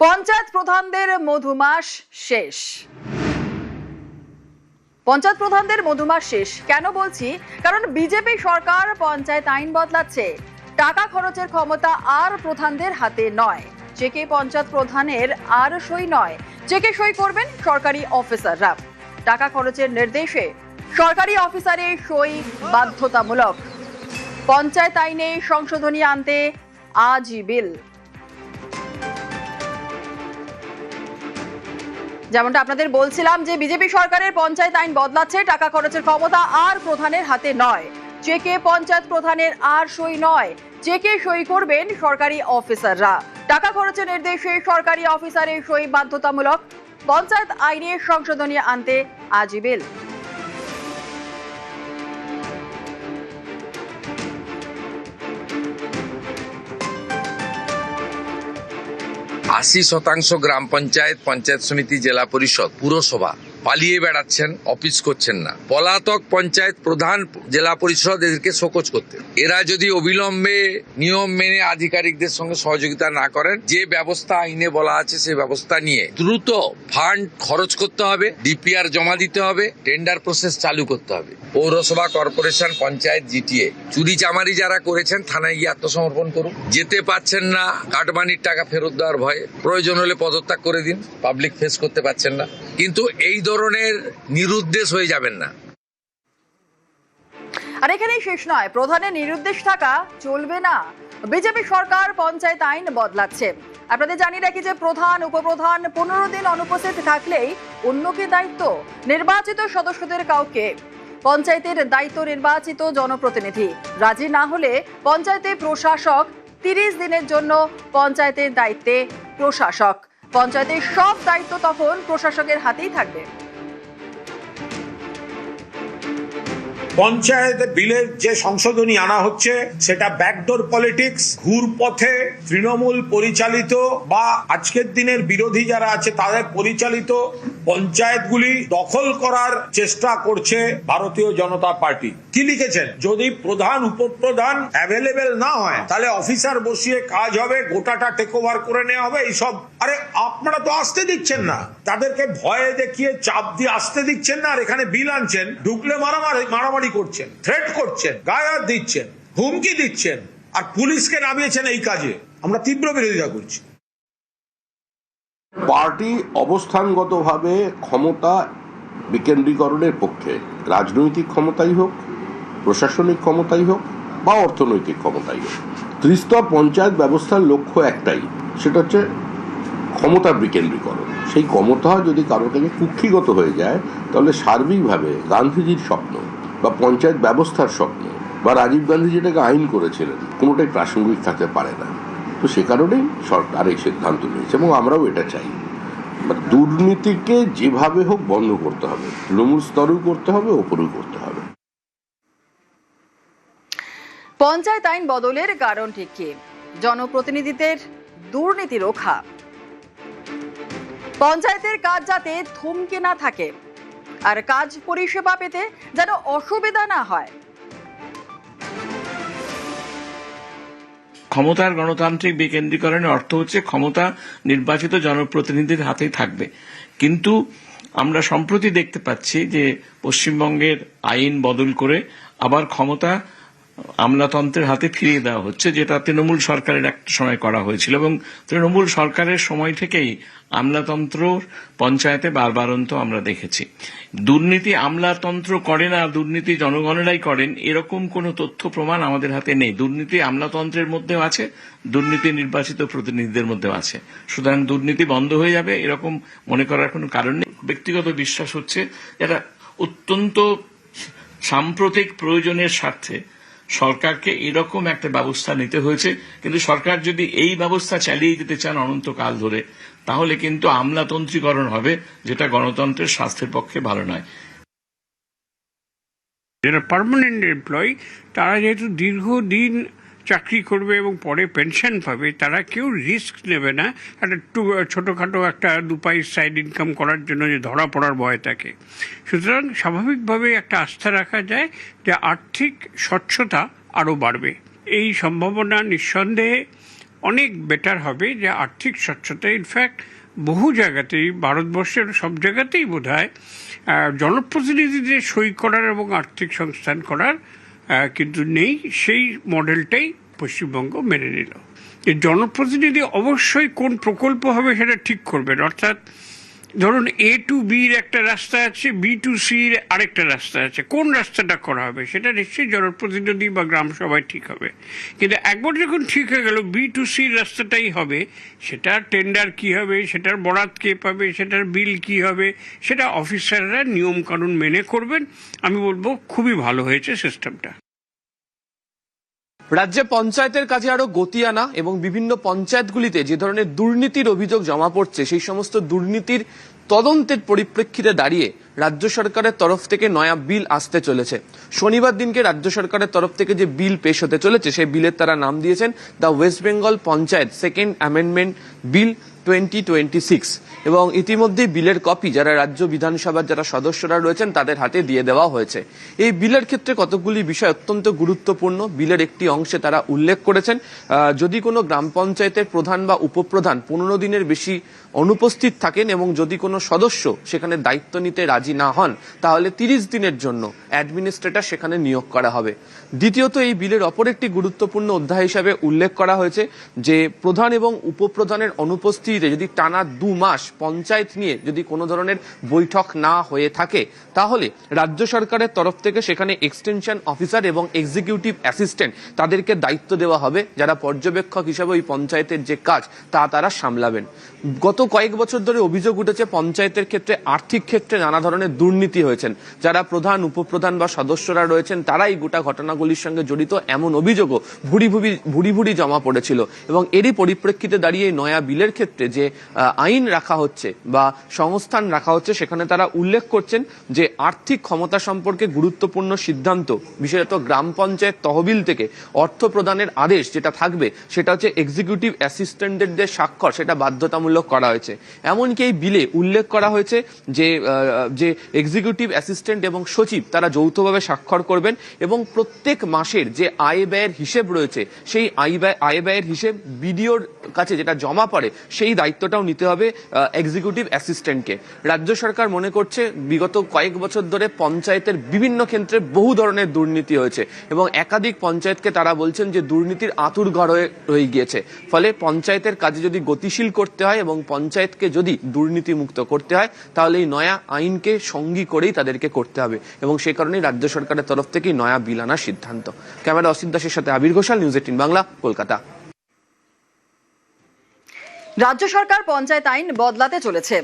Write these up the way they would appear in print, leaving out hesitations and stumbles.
পঞ্চায়েত প্রধানদের মধুমাস শেষ। পঞ্চায়েত প্রধানদের মধুমাস শেষ কেন বলছি? কারণ বিজেপি সরকার পঞ্চায়েত আইন বদলাচ্ছে। টাকা খরচের ক্ষমতা আর প্রধানদের হাতে নয়। চেকে পঞ্চায়েত প্রধানের আর সই নয়, চেকে সই করবেন সরকারি অফিসাররা। টাকা খরচের নির্দেশে সরকারি অফিসারের সই বাধ্যতামূলক। পঞ্চায়েত আইনে সংশোধনী আনতে আজই বিল। যেমনটা আপনাদের বলছিলাম যে বিজেপি সরকারের পঞ্চায়েত আইন বদলাচ্ছে। টাকা খরচের ক্ষমতা আর প্রধানের হাতে নয়, চেকে পঞ্চায়েত প্রধানের আর সই নয়, চেকে সই করবেন সরকারি অফিসাররা। টাকা খরচের নির্দেশে সরকারি অফিসারের সই বাধ্যতামূলক। পঞ্চায়েত আইনে সংশোধনী আনতে আজই বিল। 80% গ্রাম পঞ্চায়েত, পঞ্চায়েত সমিতি, জেলা পরিষদ, পুরসভা পালিয়ে বেড়াচ্ছেন, অফিস করছেন না। পলাতক পঞ্চায়েত প্রধান, জেলা পরিষদ এদেরকে শোকজ করতে। এরা যদি অবিলম্বে নিয়ম মেনে আধিকারিকদের সঙ্গে সহযোগিতা না করেন, যে ব্যবস্থা আইনে বলা আছে সেই ব্যবস্থা নিয়ে দ্রুত ফান্ড খরচ করতে হবে, ডিপিআর জমা দিতে হবে, টেন্ডার প্রসেস চালু করতে হবে। পৌরসভা, কর্পোরেশন, পঞ্চায়েত, জিটিএ চুরি চামারি যারা করেছেন থানায় গিয়ে আত্মসমর্পণ করুন। যেতে পারছেন না, কাটমানির টাকা ফেরত দেওয়ার ভয়ে প্রয়োজন হলে পদত্যাগ করে দিন। পাবলিক ফেস করতে পারছেন না, কিন্তু এই ধরনের নিরুদ্দেশ হয়ে যাবেন না। আর এখানেই শেষ নয়, প্রধানের নিরুদ্দেশ থাকা চলবে না। বিজেপি সরকার পঞ্চায়েত আইন বদলাচ্ছে। আপনাদের জানিয়ে রাখি যে প্রধান, উপপ্রধান 15 দিন অনুপস্থিত থাকলেই অন্যকে দায়িত্ব। নির্বাচিত সদস্যদের কাউকে পঞ্চায়েতের দায়িত্ব নির্বাচিত জনপ্রতিনিধি। রাজি না হলে পঞ্চায়েতে প্রশাসক। 30 দিনের জন্য পঞ্চায়েতের দায়িত্বে প্রশাসক। পঞ্চায়েতের সব দায়িত্ব তখন প্রশাসকের হাতেই থাকবে। পঞ্চায়েত বিলের যে সংশোধনী আনা হচ্ছে সেটা ব্যাকডোর পলিটিক্স, ঘুরপথে তৃণমূল পরিচালিত বা আজকের দিনের বিরোধী যারা আছে তাদের পরিচালিত পঞ্চায়েতগুলি দখল করার চেষ্টা করছে ভারতীয় জনতা পার্টি। কি লিখেছেন? যদি প্রধান, উপপ্রধান অ্যাভেলেবেল না হয় তাহলে অফিসার বসিয়ে কাজ হবে, গোটাটা টেক ওভার করে নেওয়া হবে। এইসব আরে আপনারা তো আসতে দিচ্ছেন না, তাদেরকে ভয়ে দেখিয়ে চাপ দিয়ে আসতে দিচ্ছেন না। আর এখানে বিল আনছেন, ঢুকলে মারামারি করছেন, থ্রেট করছেন, গায়ে হাত দিচ্ছেন, হুমকি দিচ্ছেন, আর পুলিশকে নামিয়েছেন এই কাজে। আমরা তীব্র বিরোধিতা করছি। পার্টি অবস্থানগতভাবে ক্ষমতা বিকেন্দ্রীকরণের পক্ষে। রাজনৈতিক ক্ষমতাই হোক, প্রশাসনিক ক্ষমতাই হোক বা অর্থনৈতিক ক্ষমতাই হোক, ত্রিস্তর পঞ্চায়েত ব্যবস্থার লক্ষ্য একটাই, সেটা হচ্ছে ক্ষমতার বিকেন্দ্রীকরণ। সেই ক্ষমতা যদি কারো থেকে কুক্ষিগত হয়ে যায় তাহলে সার্বিকভাবে গান্ধীজির স্বপ্ন বা পঞ্চায়েত ব্যবস্থার স্বপ্ন বা রাজীব গান্ধী যেটাকে আইন করেছিলেন কোনোটাই প্রাসঙ্গিক থাকতে পারে না। তো সে কারণেই সরকার এই সিদ্ধান্ত নিয়েছে এবং আমরাও এটা চাই। দুর্নীতিকে যেভাবে হোক বন্ধ করতে হবে, তৃণমূল স্তরেও করতে হবে, ওপরেও করতে হবে। পঞ্চায়েত আইন বদলের কারণ ঠিক কি? জনপ্রতিনিধিদের দুর্নীতি রোখা। পঞ্চায়েতের কাজ যাতে থমকে না থাকে আর কাজ পরিষেবা পেতে যেন অসুবিধা না হয়। ক্ষমতার গণতান্ত্রিক বিকেন্দ্রীকরণের অর্থ হচ্ছে ক্ষমতা নির্বাচিত জনপ্রতিনিধির হাতেই থাকবে। কিন্তু আমরা সম্প্রতি দেখতে পাচ্ছি যে পশ্চিমবঙ্গের আইন বদল করে আবার ক্ষমতা আমলাতন্ত্রের হাতে ফিরিয়ে দেওয়া হচ্ছে, যেটা তৃণমূল সরকারের একটা সময় করা হয়েছিল। এবং তৃণমূল সরকারের সময় থেকেই আমলাতন্ত্র পঞ্চায়েতে বারবারন্ত আমরা দেখেছি। দুর্নীতি আমলাতন্ত্র করে না, দুর্নীতি জনগণেরাই করেন, এরকম কোনো তথ্য প্রমাণ আমাদের হাতে নেই। দুর্নীতি আমলাতন্ত্রের মধ্যেও আছে, দুর্নীতি নির্বাচিত প্রতিনিধিদের মধ্যেও আছে। সুতরাং দুর্নীতি বন্ধ হয়ে যাবে এরকম মনে করার কোনো কারণ নেই। ব্যক্তিগত বিশ্বাস হচ্ছে এটা অত্যন্ত সাম্প্রতিক প্রয়োজনের স্বার্থে সরকারকে এরকম একটা ব্যবস্থা নিতে হয়েছে। কিন্তু সরকার যদি এই ব্যবস্থা চালিয়ে যেতে চান অনন্তকাল ধরে, তাহলে কিন্তু আমলাতন্ত্রীকরণ হবে, যেটা গণতন্ত্রের স্বাস্থ্যের পক্ষে ভালো নয়। যারা পার্মানেন্ট এমপ্লয়ি, তারা যেহেতু দীর্ঘদিন চাকরি করবে এবং পরে পেনশন পাবে, তারা কেউ রিস্ক নেবে না একটা ছোটোখাটো একটা 2 পয়সা সাইড ইনকাম করার জন্য যে ধরা পড়ার ভয় থাকে। সুতরাং স্বাভাবিকভাবে একটা আস্থা রাখা যায় যে আর্থিক স্বচ্ছতা আরও বাড়বে। এই সম্ভাবনা নিঃসন্দেহে অনেক বেটার হবে, যে আর্থিক স্বচ্ছতা ইনফ্যাক্ট বহু জায়গাতেই, ভারতবর্ষের সব জায়গাতেই বোধহয় জনপ্রতিনিধিদের সই করার এবং আর্থিক সংস্থান করার কিন্তু নেই। সেই মডেলটাই পশ্চিমবঙ্গ মেনে নিল। যে জনপ্রতিনিধি অবশ্যই কোন প্রকল্প হবে সেটা ঠিক করবেন, অর্থাৎ ধরুন A to B এর একটা রাস্তা আছে, B to C এর আরেকটা রাস্তা আছে, কোন রাস্তাটা করা হবে সেটা নিশ্চয়ই জনপ্রতিনিধি বা গ্রাম সভায় ঠিক হবে। কিন্তু একবার যখন ঠিক হয়ে গেল B to C এর রাস্তাটাই হবে, সেটার টেন্ডার কি হবে, সেটার বরাত কে পাবে, সেটার বিল কি হবে, সেটা অফিসাররা নিয়ম কানুন মেনে করবেন। আমি বলবো খুবই ভালো হয়েছে সিস্টেমটা। রাজ্যে পঞ্চায়েতের কাজে আরো গতি আনা এবং বিভিন্ন পঞ্চায়েতগুলিতে যে ধরনের দুর্নীতির অভিযোগ জমা পড়ছে সেই সমস্ত দুর্নীতির তদন্তের পরিপ্রেক্ষিতে দাঁড়িয়ে রাজ্য সরকারের তরফ থেকে নয়া বিল আসতে চলেছে। শনিবার দিনকে রাজ্য সরকারের তরফ থেকে যে বিল পেশ হতে চলেছে সেই বিলের তারা নাম দিয়েছেন the West Bengal panchayat second amendment bill 2026 এবং ইতিমধ্যেই বিলের কপি যারা রাজ্য বিধানসভার যারা সদস্যরা রয়েছেন তাদের হাতে দিয়ে দেওয়া হয়েছে। এই বিলের ক্ষেত্রে কতগুলি বিষয় অত্যন্ত গুরুত্বপূর্ণ। বিলের একটি অংশে তারা উল্লেখ করেছেন যদি কোনো গ্রাম পঞ্চায়েতের প্রধান বা উপপ্রধান 15 দিনের বেশি অনুপস্থিত থাকেন এবং যদি কোনো সদস্য সেখানে দায়িত্ব নিতে রাজি না হন তাহলে 30 দিনের জন্য অ্যাডমিনিস্ট্রেটর সেখানে নিয়োগ করা হবে। দ্বিতীয়ত এই বিলের অপর একটি গুরুত্বপূর্ণ অধ্যায় হিসাবে উল্লেখ করা হয়েছে যে প্রধান এবং উপপ্রধানের অনুপস্থিতিতে যদি টানা 2 মাস পঞ্চায়েত নিয়ে যদি কোনো ধরনের বৈঠক না হয়ে থাকে তাহলে রাজ্য সরকারের তরফ থেকে সেখানে এক্সটেনশন অফিসার এবং এক্সিকিউটিভ অ্যাসিস্ট্যান্ট তাদেরকে দায়িত্ব দেওয়া হবে যারা পর্যবেক্ষক হিসাবে ওই পঞ্চায়েতের যে কাজ তারা সামলাবেন। গত কয়েক বছর ধরে অভিযোগ উঠেছে পঞ্চায়েতের ক্ষেত্রে আর্থিক ক্ষেত্রে নানা ধরনের দুর্নীতি হয়েছেন, যারা প্রধান উপপ্রধান বা সদস্যরা রয়েছেন তারাই গোটা ঘটনাগুলির সঙ্গে জড়িত এমন অভিযোগও ভুরি ভুরি জমা পড়েছিল এবং এরই পরিপ্রেক্ষিতে দাঁড়িয়ে নয়া বিলের ক্ষেত্রে যে আইন রাখা হচ্ছে বা সংস্থান রাখা হচ্ছে সেখানে তারা উল্লেখ করছেন যে আর্থিক ক্ষমতা সম্পর্কে গুরুত্বপূর্ণ সিদ্ধান্ত বিশেষত গ্রাম পঞ্চায়েত তহবিল থেকে অর্থ প্রদানের আদেশ যেটা থাকবে সেটা হচ্ছে এক্সিকিউটিভ অ্যাসিস্ট্যান্টদের যে স্বাক্ষর সেটা বাধ্যতামূলক করা হয়েছে। এমনকি এই বিলে উল্লেখ করা হয়েছে যে এক্সিকিউটিভ অ্যাসিস্ট্যান্ট এবং সচিব তারা যৌথভাবে স্বাক্ষর করবেন এবং প্রত্যেক মাসের যে আয় ব্যয়ের হিসেব রয়েছে সেই আয় ব্যয়ের হিসেব বিডিওর কাছে যেটা জমা পড়ে সেই দায়িত্বটাও নিতে হবে এক্সিকিউটিভ অ্যাসিস্ট্যান্টকে। রাজ্য সরকার মনে করছে বিগত কয়েক বছর ধরে পঞ্চায়েতের বিভিন্ন ক্ষেত্রে বহু ধরনের দুর্নীতি হয়েছে এবং একাধিক পঞ্চায়েতকে তারা বলছেন যে দুর্নীতির আঁতুড়ঘর হয়ে গিয়েছে। ফলে পঞ্চায়েতের কাজে যদি গতিশীল করতে হয় এবং পঞ্চায়েতকে যদি দুর্নীতি মুক্ত করতে হয় তাহলে এই নয়া আইনকে সঙ্গী করেই তাদেরকে করতে হবে এবং সে কারণেই রাজ্য সরকারের তরফ থেকেই নয়া বিল আনার সিদ্ধান্ত। ক্যামেরা অসিত দাসের সাথে আবির ঘোষাল, নিউজ 18 বাংলা, কলকাতা। রাজ্য সরকার পঞ্চায়েত আইন বদলাতে চলেছে।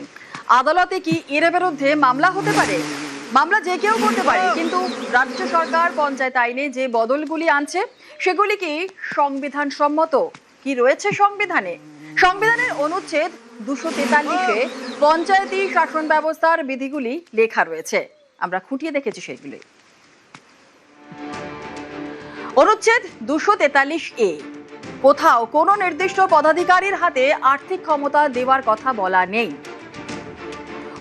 আদালতে কি এর বিরুদ্ধে মামলা হতে পারে? মামলা যে কেউ করতে পারে, কিন্তু রাজ্য সরকার পঞ্চায়েত আইনে যে বদলগুলি আনছে সেগুলি কি সংবিধান সম্মত? কি রয়েছে সংবিধানে? সংবিধানের অনুচ্ছেদ 243-এ পঞ্চায়েতি শাসন ব্যবস্থার বিধিগুলি লেখা রয়েছে। আমরা খুঁটিয়ে দেখেছি সেগুলি। অনুচ্ছেদ 243-এ কোথাও কোনো নির্দিষ্ট পদাধিকারীর হাতে আর্থিক ক্ষমতা দেওয়ার কথা বলা নেই।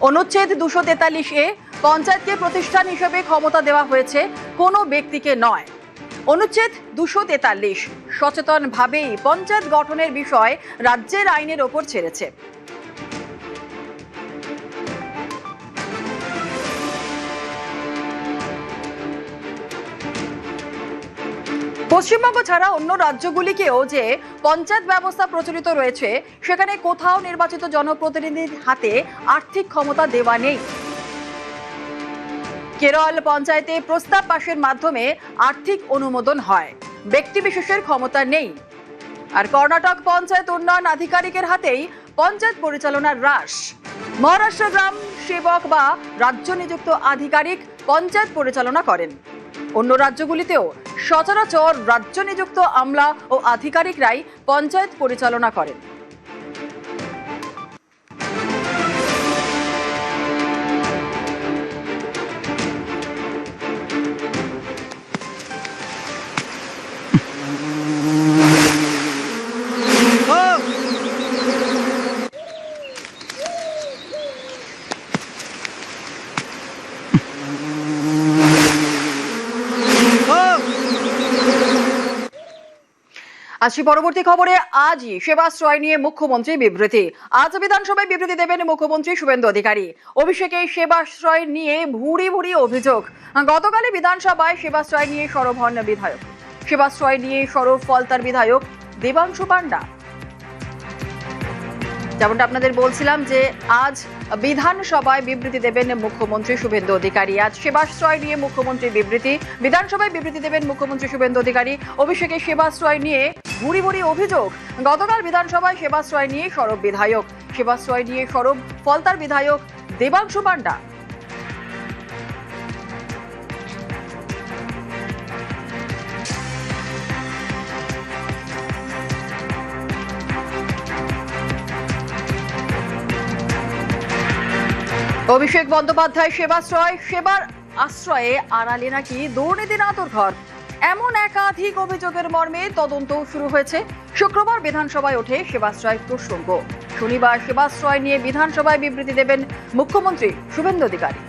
অনুচ্ছেদ 243-এ পঞ্চায়েতকে প্রতিষ্ঠান হিসেবে ক্ষমতা দেওয়া হয়েছে, কোনো ব্যক্তিকে নয়। অনুচ্ছেদ 243 সচেতনভাবেই পঞ্চায়েত গঠনের বিষয় রাজ্যের আইনের ওপর ছেড়েছে। পশ্চিমবঙ্গ ছাড়া অন্য রাজ্যগুলিকেও যে পঞ্চায়েত ব্যবস্থা প্রচলিত রয়েছে সেখানে কোথাও নির্বাচিত জনপ্রতিনিধির হাতে আর্থিক ক্ষমতা দেওয়া নেই। কেরল পঞ্চায়েতে প্রস্তাব পাশের মাধ্যমে আর্থিক অনুমোদন হয়, ব্যক্তি বিশেষের ক্ষমতা নেই। আর কর্ণাটক পঞ্চায়েত উন্নয়ন আধিকারিকের হাতেই পঞ্চায়েত পরিচালনার রাশ। মহারাষ্ট্র গ্রাম সেবক বা রাজ্য নিযুক্ত আধিকারিক পঞ্চায়েত পরিচালনা করেন। অন্য রাজ্যগুলিতেও সচরাচর রাজ্য নিযুক্ত আমলা ও আধিকারিকরাই পঞ্চায়েত পরিচালনা করেন। আসি পরবর্তী খবরে। আজই সেবাশ্রয় নিয়ে মুখ্যমন্ত্রী বিবৃতি। আজ বিধানসভায় বিবৃতি দেবেন মুখ্যমন্ত্রী শুভেন্দু অধিকারী। অভিষেকে সেবাশ্রয় নিয়ে ভুরি ভুরি অভিযোগ। গতকালই বিধানসভায় সেবাশ্রয় নিয়ে সরব হন বিধায়ক। সেবাশ্রয় নিয়ে সরব ফলতার বিধায়ক দেবাংশু পান্ডা। যেমনটা আপনাদের বলছিলাম যে আজ বিধানসভায় বিবৃতি দেবেন মুখ্যমন্ত্রী শুভেন্দু অধিকারী। আজ সেবাশ্রয় নিয়ে মুখ্যমন্ত্রীর বিবৃতি। বিধানসভায় বিবৃতি দেবেন মুখ্যমন্ত্রী শুভেন্দু অধিকারী। অভিষেকে সেবাশ্রয় নিয়ে ভুরি ভুরি অভিযোগ। গতকাল বিধানসভায় সেবাশ্রয় নিয়ে সরব বিধায়ক। সেবাশ্রয় নিয়ে সরব ফলতার বিধায়ক দেবাংশু পান্ডা। অভিষেক বন্দ্যোপাধ্যায় সেবার আশ্রয়ে আড়ালে নাকি দুর্নীতির আঁতুড়ঘর, এমন একাধিক অভিযোগের মর্মে তদন্ত শুরু হয়েছে। শুক্রবার বিধানসভায় ওঠে সেবাশ্রয় প্রসঙ্গ। শনিবার সেবাশ্রয় নিয়ে বিধানসভায় বিবৃতি দেবেন মুখ্যমন্ত্রী শুভেন্দু অধিকারী।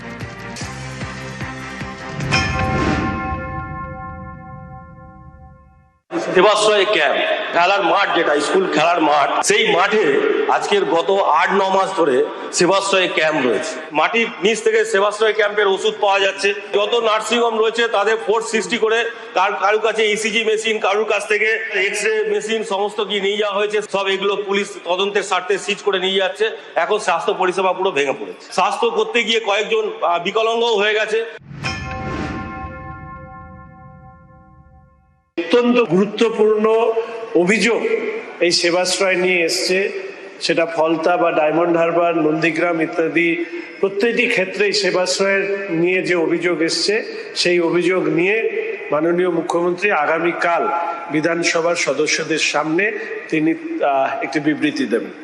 সেবাশ্রয় ক্যাম্প, খেলার মাঠ, যেটা স্কুল খেলার মাঠ, সেই মাঠে আজকের গত 8-9 মাস ধরে সেবাশ্রয় ক্যাম্প রয়েছে। মাটির নিচ থেকে সেবাশ্রয় ক্যাম্পের ওষুধ পাওয়া যাচ্ছে। যত নার্সিংহোম রয়েছে তাদের ফোর্স সৃষ্টি করে কারুর কাছে ইসিজি মেশিন, কারুর কাছ থেকে এক্সরে মেশিন সমস্ত কি নিয়ে যাওয়া হয়েছে। সব এগুলো পুলিশ তদন্তের স্বার্থে সিজ করে নিয়ে যাচ্ছে। এখন স্বাস্থ্য পরিষেবা পুরো ভেঙে পড়েছে। স্বাস্থ্য করতে গিয়ে কয়েকজন বিকলাঙ্গও হয়ে গেছে। অত্যন্ত গুরুত্বপূর্ণ অভিযোগ এই সেবাশ্রয় নিয়ে এসছে, সেটা ফলতা বা ডায়মন্ড হারবার, নন্দীগ্রাম ইত্যাদি প্রত্যেকটি ক্ষেত্রেই সেবাশ্রয়ের নিয়ে যে অভিযোগ এসছে, সেই অভিযোগ নিয়ে মাননীয় মুখ্যমন্ত্রী আগামীকাল বিধানসভার সদস্যদের সামনে তিনি একটি বিবৃতি দেবেন।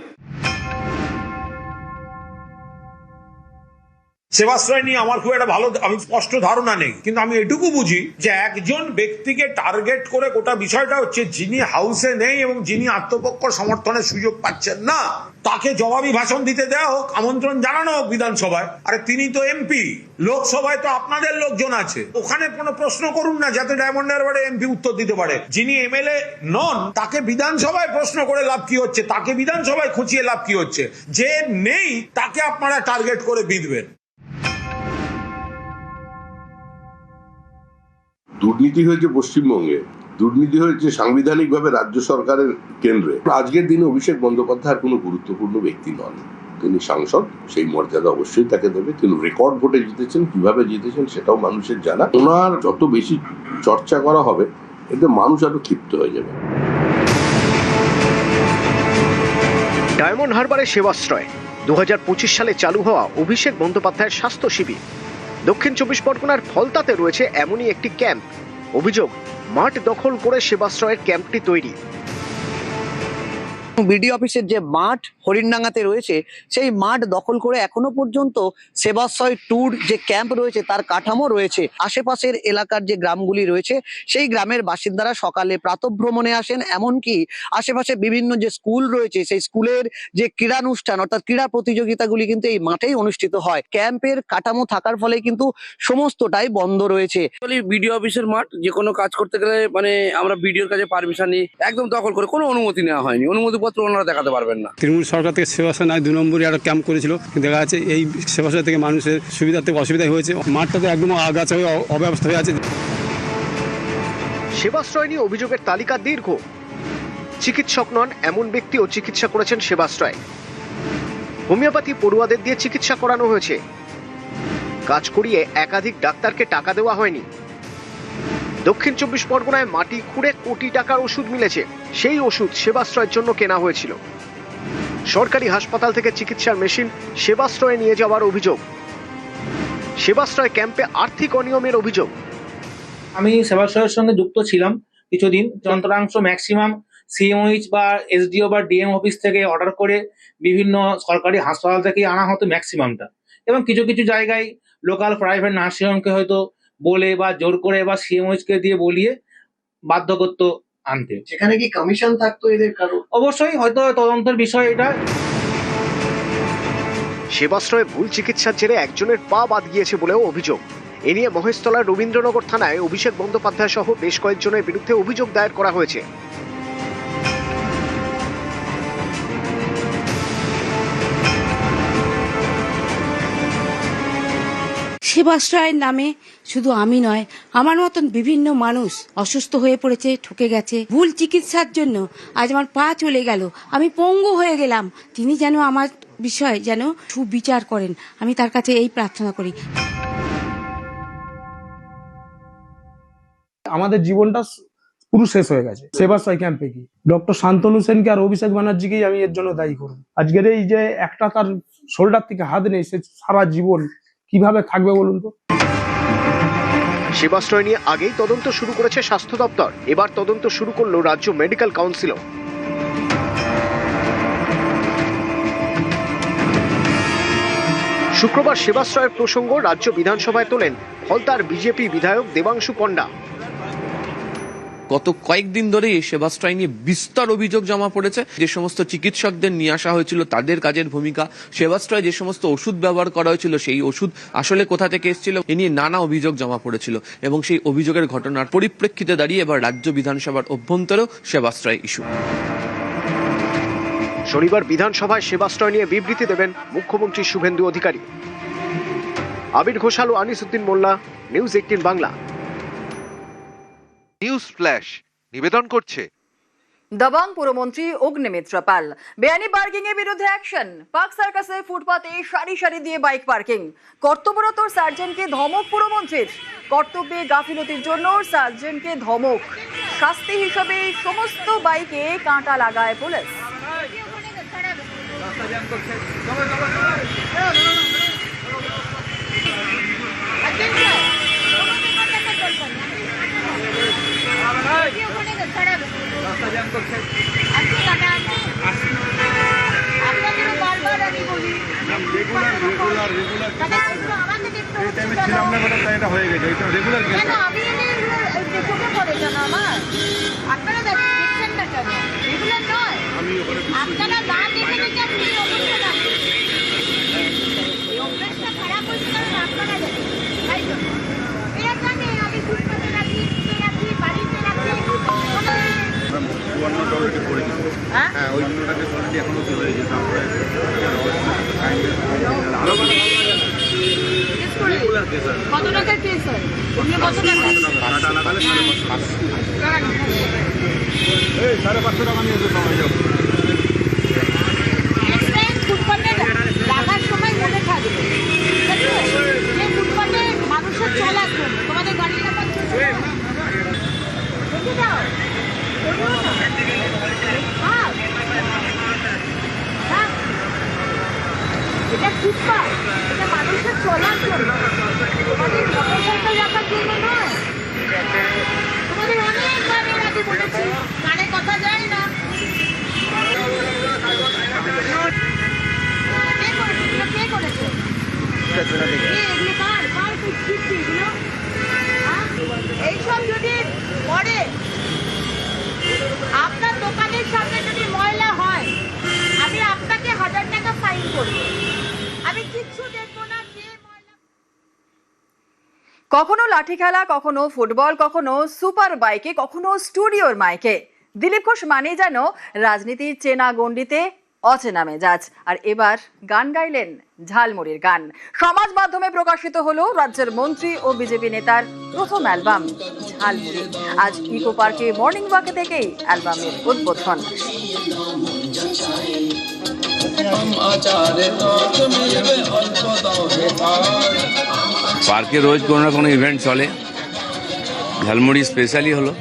সেবাশ্রয় নিয়ে আমার খুব একটা আমি স্পষ্ট ধারণা নেই, কিন্তু আমি এটুকু বুঝি যে একজন ব্যক্তিকে টার্গেট করে গোটা বিষয়টা হচ্ছে, যিনি হাউসে নেই এবং যিনি আত্মপক্ষ সমর্থনের সুযোগ পাচ্ছেন না, তাকে জবাবি ভাষণ দিতে দেওয়া হোক, আমন্ত্রণ জানানো হোক বিধানসভায়। আরে তিনি তো এমপি, লোকসভায় তো আপনাদের লোকজন আছে, ওখানে কোনো প্রশ্ন করুন না, যাতে ডায়মন্ড হারবারে এমপি উত্তর দিতে পারে। যিনি এমএলএ নন তাকে বিধানসভায় প্রশ্ন করে লাভ কি হচ্ছে, তাকে বিধানসভায় খুঁচিয়ে লাভ কি হচ্ছে? যে নেই তাকে আপনারা টার্গেট করে বিঁধবেন। দুর্নীতি হয়েছে পশ্চিমবঙ্গে, দুর্নীতি হয়েছে সাংবিধানিকভাবে রাজ্য সরকারের কেন্দ্রে। আজকের দিনে অভিষেক বন্দ্যোপাধ্যায়ের কোনো গুরুত্বপূর্ণ ব্যক্তি নন, তিনি সাংসদ, সেই মর্যাদা অবশ্যই তাকে দেবে। তিনি রেকর্ড ভোটে জিতেছেন, কিভাবে জিতেছেন সেটাও মানুষের জানা। ওনার যত বেশি চর্চা করা হবে এতে মানুষ আরো ক্ষিপ্ত হয়ে যাবে। ডায়মন্ড হারবারে সেবাশ্রয় 2025 সালে চালু হওয়া অভিষেক বন্দ্যোপাধ্যায়ের স্বাস্থ্য শিবির। দক্ষিণ 24 পরগনার ফলতাতে রয়েছে এমনই একটি ক্যাম্প। অভিযোগ, মাঠ দখল করে সেবাশ্রয়ের ক্যাম্পটি তৈরি। বিডি অফিসের যে মাঠ হরিণডাঙ্গাতে রয়েছে, সেই মাঠ দখল করে এখনো পর্যন্ত সেবাশ্রয় ট্যুর যে ক্যাম্প রয়েছে তার কাঠামো রয়েছে। আশেপাশের এলাকার যে গ্রামগুলি রয়েছে সেই গ্রামের বাসিন্দারা সকালে প্রাতঃভ্রমণে আসেন, এমনকি আশেপাশে বিভিন্ন যে স্কুল রয়েছে সেই স্কুলের যে ক্রীড়ানুষ্ঠান অর্থাৎ ক্রীড়া প্রতিযোগিতাগুলি কিন্তু এই মাঠেই অনুষ্ঠিত হয়। ক্যাম্পের কাঠামো থাকার ফলে কিন্তু সমস্তটাই বন্ধ রয়েছে। বিডিও অফিসের মাঠ, যে কোনো কাজ করতে গেলে আমরা বিডিওর কাছে পারমিশন নিই, একদম দখল করে, কোনো অনুমতি নেওয়া হয়নি, অনুমতিপত্র ওনারা দেখাতে পারবেন না। তৃণমূল সরকার থেকে সেবাশ্রয় 2 নম্বরে একটা ক্যাম্প করেছিল, দেখা যাচ্ছে এই সেবাশ্রয় থেকে মানুষের সুবিধা থেকে অসুবিধা হয়েছে। মাঠটাতে একদম আগাছা হয়ে অব্যবস্থা হয়ে আছে। সেবাশ্রয় নিয়ে অভিযোগের তালিকা দীর্ঘ। চিকিৎসক নন এমন ব্যক্তিও চিকিৎসা করেছেন সেবাশ্রয়। হোমিওপ্যাথি পড়ুয়াদের দিয়ে চিকিৎসা করানো হয়েছে। কাজ করিয়ে একাধিক ডাক্তারকে টাকা দেওয়া হয়নি। দক্ষিণ 24 পরগনায় মাটি খুঁড়ে কোটি টাকার ওষুধ মিলেছে। সেই ওষুধ সেবাশ্রয়ের জন্য কেনা হয়েছিল। সরকারি হাসপাতাল থেকে চিকিৎসার মেশিন সেবাশ্রয়ে নিয়ে যাওয়ার অভিযোগ। সেবাশ্রয় ক্যাম্পে আর্থিক অনিয়মের অভিযোগ। আমি সেবাশ্রয়ের সঙ্গে যুক্ত ছিলাম কিছুদিন। যন্ত্রাংশ ম্যাক্সিমাম সিএমওইচ বা এসডিও বা ডিএম অফিস থেকে অর্ডার করে বিভিন্ন সরকারি হাসপাতাল থেকে আনা হতো ম্যাক্সিমামটা, এবং কিছু কিছু জায়গায় লোকাল প্রাইভেট নার্সিংহোমকে হয়তো বলে বা জোর করে বা সিএমওইচ কে দিয়ে বলিয়ে বাধ্য করতো আনতে। সেখানে কি কমিশন থাকতো এদের কারো? অবশ্যই, হয়তো তদন্তের বিষয় এটা। সেবাশ্রয়ে ভুল চিকিৎসার জেরে একজনের পা বাদ গিয়েছে বলেও অভিযোগ। এ নিয়ে মহেশতলার রবীন্দ্রনগর থানায় অভিষেক বন্দ্যোপাধ্যায় সহ বেশ কয়েকজনের বিরুদ্ধে অভিযোগ দায়ের করা হয়েছে। সেবাশ্রয়ের নামে শুধু আমি নয়, আমার মতন বিভিন্ন মানুষ অসুস্থ হয়ে পড়েছে, ঠকে গেছে। ভুল চিকিৎসার জন্য আজ আমার পা চলে গেল, আমি পঙ্গু হয়ে গেলাম। তিনি যেন আমার বিষয় যেন সুবিচার করেন, আমি তার কাছে এই প্রার্থনা করি। আমাদের জীবনটা পুরো শেষ হয়ে গেছে সেবাশ্রয় ক্যাম্পে কি। ডক্টর শান্তনু সেনকে আর অভিষেক ব্যানার্জিকেই আমি এর জন্য দায়ী করব। আজকের এই যে একটা তার শোল্ডার থেকে হাত নেই, সে সারা জীবন কিভাবে থাকবে বলুন তো। সেবাশ্রয় নিয়ে আগেই তদন্ত শুরু করেছে স্বাস্থ্য দপ্তর, এবার তদন্ত শুরু করলো রাজ্য মেডিকেল কাউন্সিলও। শুক্রবার সেবাশ্রয়ের প্রসঙ্গ রাজ্য বিধানসভায় তোলেন ফলতার বিজেপি বিধায়ক দেবাংশু পণ্ডা। গত কয়েকদিন ধরেই এই সেবাশ্রয় নিয়ে বিস্তর অভিযোগ জমা পড়েছে। যে সমস্ত চিকিৎসকদের নিয়ে আসা হয়েছিল তাদের কাজের ভূমিকা, সেবাশ্রয় যে সমস্ত ওষুধ ব্যবহার করা হয়েছিল সেই ওষুধ আসলে কোথা থেকে এসেছিল, এ নিয়ে নানা অভিযোগ জমা পড়েছিল। এবং সেই অভিযোগের ঘটনার পরিপ্রেক্ষিতে দাঁড়িয়ে এবার রাজ্য বিধানসভার অভ্যন্তরেও সেবাশ্রয় ইস্যু। শনিবার বিধানসভায় সেবাশ্রয় নিয়ে বিবৃতি দেবেন মুখ্যমন্ত্রী শুভেন্দু অধিকারী। আবির ঘোষাল ও আনিসুদ্দিন মোল্লা, নিউজ 18 বাংলা। নিউজ ফ্ল্যাশ নিবেদন করছে দবং পুরমন্ত্রী অগ্নিমিত্র পাল। বেআইনি পার্কিং এর বিরুদ্ধে অ্যাকশন। পার্ক সার্কাসে ফুটপাতে সারি সারি দিয়ে বাইক পার্কিং। কর্তব্যরত সার্জেন্টকে ধমক পুরমন্ত্রীর। কর্তব্যে গাফিলতির জন্য সার্জেন্টকে ধমক। শাস্তি হিসেবে সমস্ত বাইকে কাঁটা লাগায় পুলিশ। কত টাকার কেস হয়? কত টাকা? 550 টাকা নিয়ে ফুটপাতে রাখার সময় মনে থাকবে যে ফুটপাতে মানুষের চলার জন্য তোমাদের গাড়ি রাখার জন্য এটা ফুটপাত, এটা মানুষের চলার জন্য, তোমাদের মোটরসাইকেল রাখার জন্য নয়। তোমাদের অনেকবার এর আগে বলেছি, কানে কথা যায় না। কে করেছে? এইসব যদি পরে আপনার দোকানের সামনে যদি ময়লা হয়, আমি আপনাকে 1000 টাকা ফাইন করব। আমি কিচ্ছু দেখবো না। কখনো লাঠি খেলা, কখনো ফুটবল, কখনো সুপার বাইকে, কখনো স্টুডিওর মাইকে। দিলীপ ঘোষ মানে যেন রাজনীতির চেনা গণ্ডিতে অচেনা মেজাজ। আর এবার গান গাইলেন ঝালমুড়ির গান। সমাজ মাধ্যমে প্রকাশিত হলো রাজ্যের মন্ত্রী ও বিজেপি নেতার প্রথম অ্যালবাম ঝালমুড়ি। আজ ইকো পার্কে মর্নিং ওয়াকে থেকেই অ্যালবামের উদ্বোধন। পার্কে রোজ কোনো না কোনো ইভেন্ট চলে, ঝালমুড়ি স্পেশালি হলো।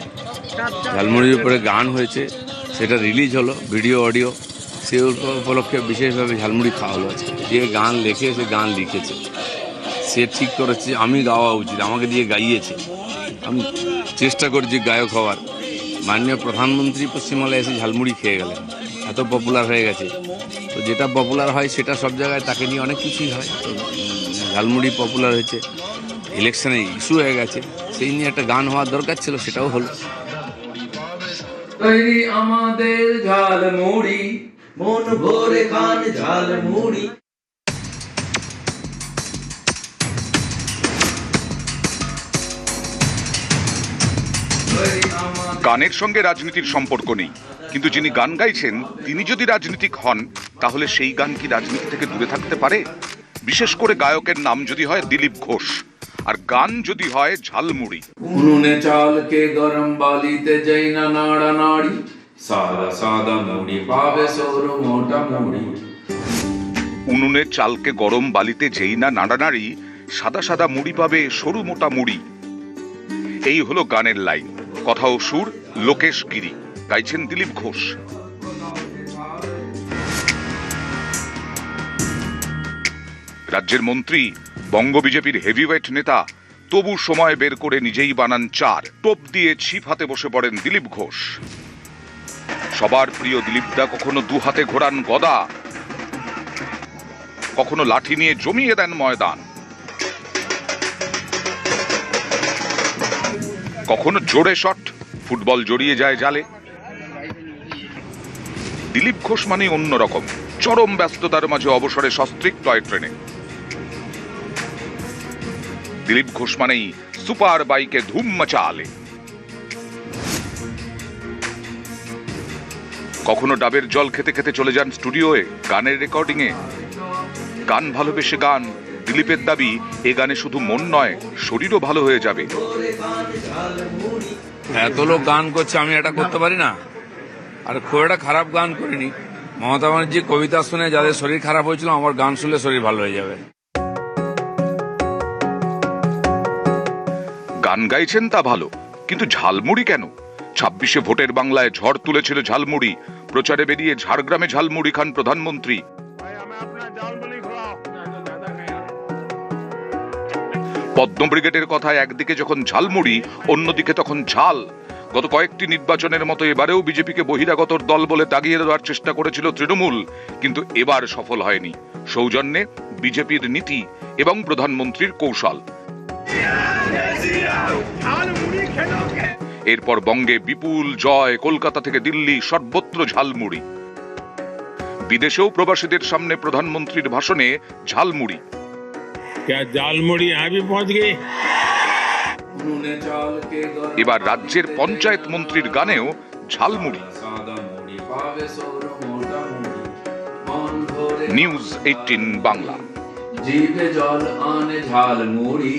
ঝালমুড়ির উপরে গান হয়েছে, সেটা রিলিজ হলো ভিডিও অডিও। সে উপলক্ষে বিশেষভাবে ঝালমুড়ি খাওয়া হলো আজকে। যে গান লেখে সে গান লিখেছে, সে ঠিক করেছে আমি গাওয়া উচিত, আমাকে দিয়ে গাইয়েছে। আমি চেষ্টা করছি গায়ক হওয়ার। মাননীয় প্রধানমন্ত্রী পশ্চিমবাংলায় এসে ঝালমুড়ি খেয়ে গেলেন, এত পপুলার হয়ে গেছে। তো যেটা পপুলার হয় সেটা সব জায়গায় তাকে নিয়ে অনেক কিছুই হয়। তো ঝালমুড়ি পপুলার হয়েছে, ইলেকশনে ইস্যু হয়ে গেছে, সেই নিয়ে একটা গান হওয়ার দরকার ছিল, সেটাও হলো। আমাদের ঝালমুড়ি, মন ভরে খান ঝালমুড়ি। গানের সঙ্গে রাজনীতির সম্পর্ক নেই, কিন্তু যিনি গান গাইছেন তিনি যদি রাজনীতিক হন তাহলে সেই গান কি রাজনীতি থেকে দূরে থাকতে পারে? বিশেষ করে গায়কের নাম যদি হয় দিলীপ ঘোষ। আর গান যদি হয় ঝালমুড়ি। উনুনে চালকে গরম বালিতে যাই না নাড়া নাড়ি, সাদা সাদা মুড়ি পাবে সৌর মোটা মুড়ি। উনুনের চালকে গরম বালিতে যেই না নাড়ানাড়ি, সাদা সাদা মুড়ি পাবে সরু মোটা মুড়ি। এই হলো গানের লাইন, কথা ও সুর লোকেশ গিরি, গাইছেন দিলীপ ঘোষ। রাজ্যের মন্ত্রী, বঙ্গ বিজেপির হেভিওয়েট নেতা, তবু সময় বের করে নিজেই বানান চার, টোপ দিয়ে ছিপ হাতে বসে পড়েন দিলীপ ঘোষ। সবার প্রিয় দিলীপদা কখনো দু হাতে ঘোরান গদা, কখনো লাঠি নিয়ে জমিয়ে দেন ময়দান, কখনো জোরে শট, ফুটবল জড়িয়ে যায় জালে। দিলীপ ঘোষ মানে অন্যরকম, চরম ব্যস্ততার মাঝে অবসরে সস্ত্রীক টয় ট্রেনে। দিলীপ ঘোষ মানেই সুপার বাইকে ধুম মচালে। কখনো ডাবের জল খেতে খেতে চলে যান স্টুডিওয়ে গানের রেকর্ডিং এ। গান ভালোবেসে গান, দিলীপের দাবি এ গানে শুধু মন নয় শরীরও ভালো হয়ে যাবে। এত লোক গান করছে, আমি এটা করতে পারি না? আর খুব একটা খারাপ গান করিনি। মমতা ব্যানার্জি কবিতা শুনে যাদের শরীর খারাপ হয়েছিল, আমার গান শুনলে শরীর ভালো হয়ে যাবে। গান গাইছেন তা ভালো, কিন্তু ঝালমুড়ি কেন? 26শে ভোটের বাংলায় ঝড় তুলেছিল ঝালমুড়ি। প্রচারে বেরিয়ে ঝাড়গ্রামে ঝালমুড়ি খান প্রধানমন্ত্রী। পদ্ম ব্রিগেডের কথায় একদিকে যখন ঝালমুড়ি, অন্যদিকে তখন ঝাল। গত কয়েকটি নির্বাচনের মতো এবারেও বিজেপিকে বহিরাগতর দল বলে দাগিয়ে দেওয়ার চেষ্টা করেছিল তৃণমূল, কিন্তু এবার সফল হয়নি। সৌজন্যে বিজেপির নীতি এবং প্রধানমন্ত্রীর কৌশল। এরপর বঙ্গে বিপুল জয়, কলকাতা থেকে দিল্লি সর্বত্র ঝালমুড়ি। বিদেশেও প্রবাসীদের সামনে প্রধানমন্ত্রীর ভাষণে ঝালমুড়ি। এবার রাজ্যের পঞ্চায়েত মন্ত্রীর গানেও ঝালমুড়ি। নিউজ 18 বাংলা। জিভে জল আনে ঝালমুড়ি।